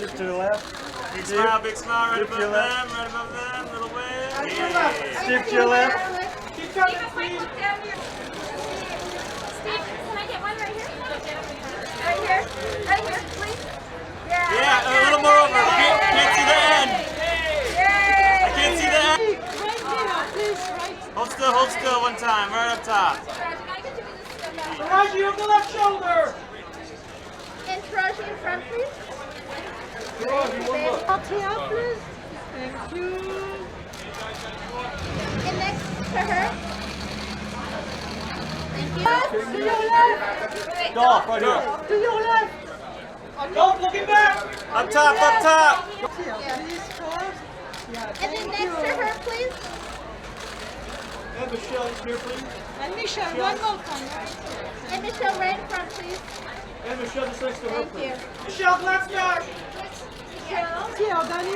Just to the left. Big smile, right above them, little wave. Stick to your left. Keep coming, please. Steve, can I get one right here? Right here, please. Yeah, a little more over. Can't see the end. I can't see the end. Right here, please, right. Hold still one time, right up top. Taraji, on the left shoulder. And Taraji in front, please. Up here, please. Thank you. And next to her. Thank you. To your left. Dolph, right here. To your left. Dolph, looking back. Up top, up top. Here, please, first. Yeah, And then next to her, please. And Michelle here, please. And Michelle, one more time. And Michelle right in front, please. And Michelle just next to her, Thank you. Michelle, left back. Here, Danny.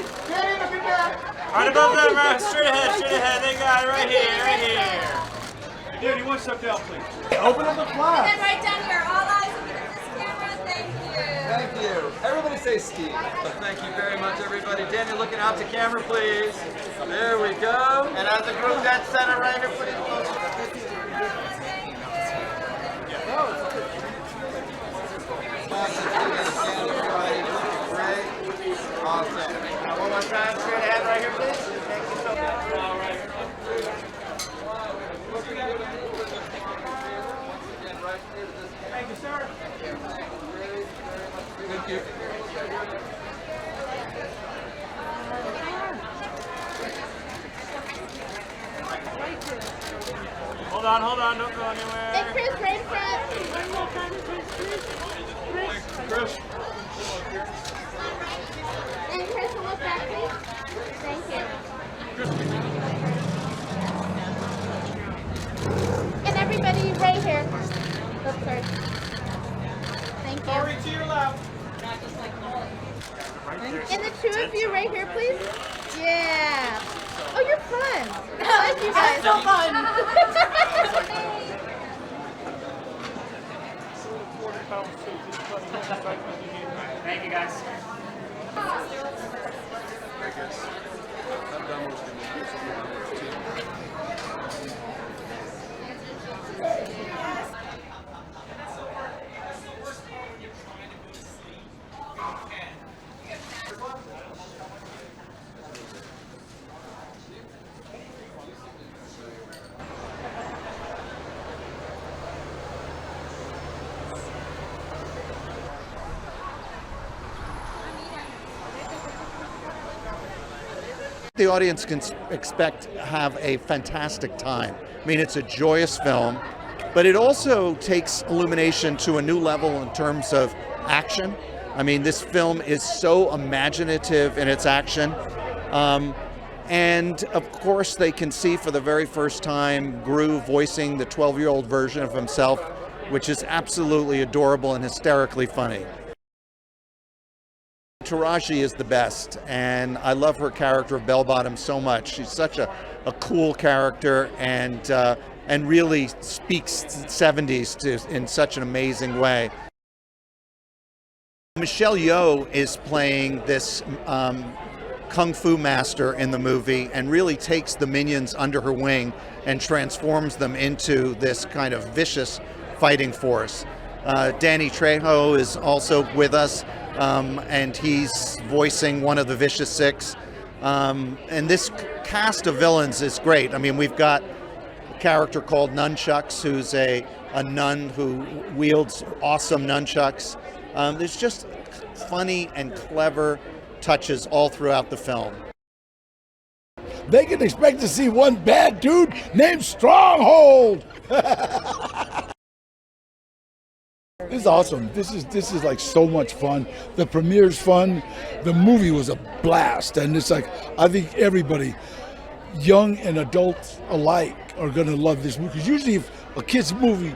Right above them, right straight ahead. They got it right here. Dude, you want to step down, please. Open up the flash. And then right down here, all eyes on this camera. Thank you. Thank you. Everybody say Steve. Thank you very much, everybody. Daniel, looking out to camera, please. There we go. And as a group, dead center right here, please. Great. Awesome. One more time, straight ahead right here, please. Thank you so much. Thank you, sir. Thank you. Hold on, don't go anywhere. And Chris right in front. One more time, please. Chris. And Chris, one more back, please. Thank you. And everybody right here. Look first. Thank you. Sorry, to your left. And the two of you right here, please. Yeah. Oh, you're fun. I like you guys. So fun. Thank you, guys. The audience can expect to have a fantastic time. I mean, it's a joyous film, but it also takes Illumination to a new level in terms of action. I mean, this film is so imaginative in its action. And of course, they can see for the very first time Gru voicing the 12-year-old version of himself, which is absolutely adorable and hysterically funny. Taraji is the best, and I love her character of Bell Bottom so much. She's such a cool character, and really speaks 70s in such an amazing way. Michelle Yeoh is playing this kung fu master in the movie, and really takes the minions under her wing and transforms them into this kind of vicious fighting force. Danny Trejo is also with us. And he's voicing one of the Vicious Six. And this cast of villains is great. I mean, we've got a character called Nunchucks, who's a nun who wields awesome nunchucks. There's just funny and clever touches all throughout the film. They can expect to see one bad dude named Stronghold. This is awesome. This is like so much fun. The premiere's fun. The movie was a blast, and it's like I think everybody, young and adults alike, are gonna love this movie. Because usually, if a kid's movie,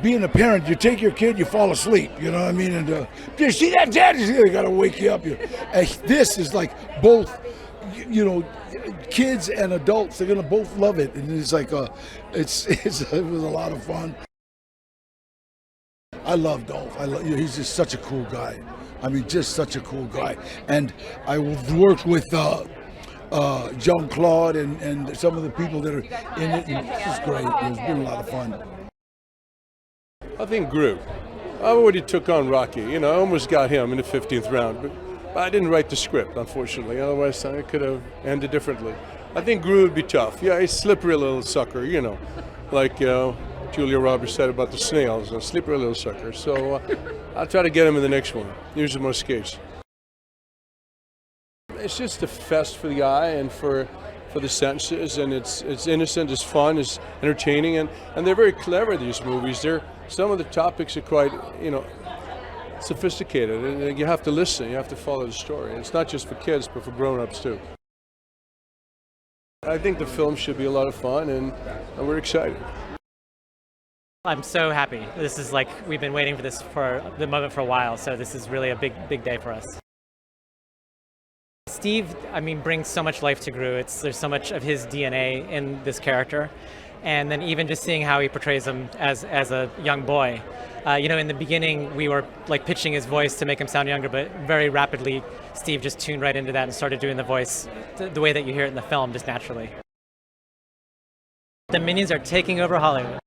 being a parent, you take your kid, you fall asleep. You know what I mean? And do you see that, Dad? They gotta wake you up. And this is like both, you know, kids and adults. They're gonna both love it, and it's like it was a lot of fun. I love Dolph. He's just such a cool guy. I mean, just such a cool guy. And I worked with Jean-Claude and some of the people that are in it. And this is great. It's been a lot of fun. I think Groot. I already took on Rocky. You know, I almost got him in the 15th round, but I didn't write the script, unfortunately. Otherwise, I could have ended differently. I think Groot would be tough. Yeah, he's a slippery little sucker, you know, like Julia Roberts said about the snails, a slippery little sucker. So I'll try to get him in the next one. Use more skates. It's just a fest for the eye and for the senses, and it's innocent, it's fun, it's entertaining, and they're very clever, these movies. Some of the topics are quite, you know, sophisticated, and you have to listen, you have to follow the story. It's not just for kids, but for grown-ups too. I think the film should be a lot of fun, and we're excited. I'm so happy. This is like, we've been waiting for this for the moment for a while, so this is really a big day for us. Steve, I mean, brings so much life to Gru. There's so much of his DNA in this character. And then even just seeing how he portrays him as a young boy. You know, in the beginning, we were like pitching his voice to make him sound younger, but very rapidly, Steve just tuned right into that and started doing the voice the way that you hear it in the film, just naturally. The Minions are taking over Hollywood.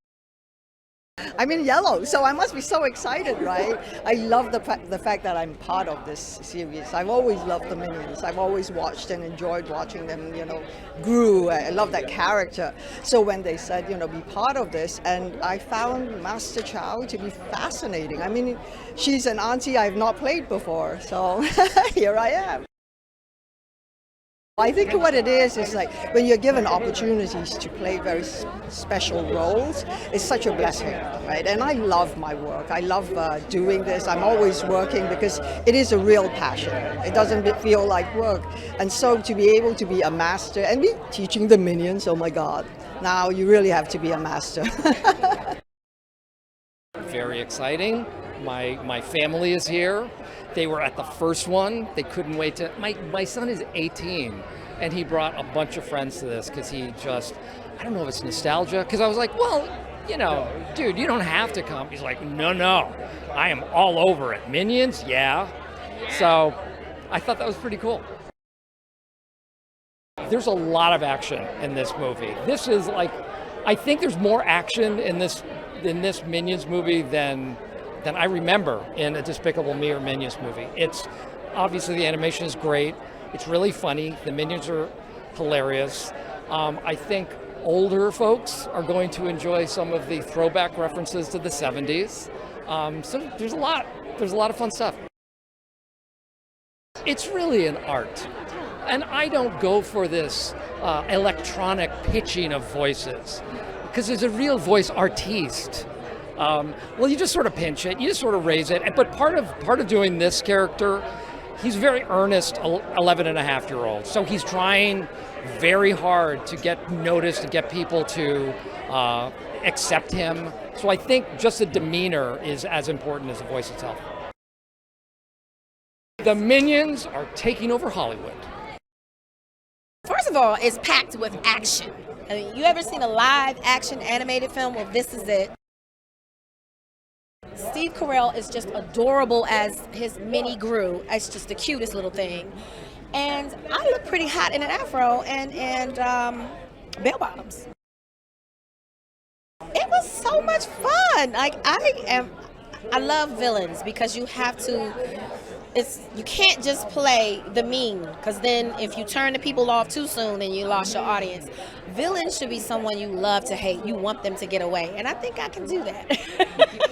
I'm in yellow, so I must be so excited, right? I love the fact that I'm part of this series. I've always loved the Minions. I've always watched and enjoyed watching them, you know, Gru. I love that character. So when they said, you know, be part of this, and I found Master Chow to be fascinating. I mean, she's an auntie I've not played before, so here I am. I think what it is like when you're given opportunities to play very special roles, it's such a blessing, right? And I love my work. I love doing this. I'm always working because it is a real passion. It doesn't feel like work. And so to be able to be a master and be teaching the Minions, oh my God, now you really have to be a master. Very exciting. My family is here. They were at the first one. They couldn't wait to. My son is 18, and he brought a bunch of friends to this because he just, I don't know if it's nostalgia, because I was like, well, you know, dude, you don't have to come. He's like, no, I am all over it. Minions, yeah. So I thought that was pretty cool. There's a lot of action in this movie. This is like, I think there's more action in this Minions movie than I remember in a Despicable Me or Minions movie. It's obviously the animation is great. It's really funny. The Minions are hilarious. I think older folks are going to enjoy some of the throwback references to the 70s. So there's a lot of fun stuff. It's really an art. And I don't go for this electronic pitching of voices, because there's a real voice artiste. Well, you just sort of pinch it, you just sort of raise it. But part of doing this character, he's very earnest 11-and-a-half-year-old. So he's trying very hard to get noticed and get people to accept him. So I think just the demeanor is as important as the voice itself. The Minions are taking over Hollywood. First of all, it's packed with action. I mean, you ever seen a live action animated film? Well, this is it. Steve Carell is just adorable as his mini Gru. It's just the cutest little thing. And I look pretty hot in an afro and bell bottoms. It was so much fun. Like I love villains because you have to, you can't just play the mean, because then if you turn the people off too soon, then you lost your audience. Villains should be someone you love to hate. You want them to get away. And I think I can do that.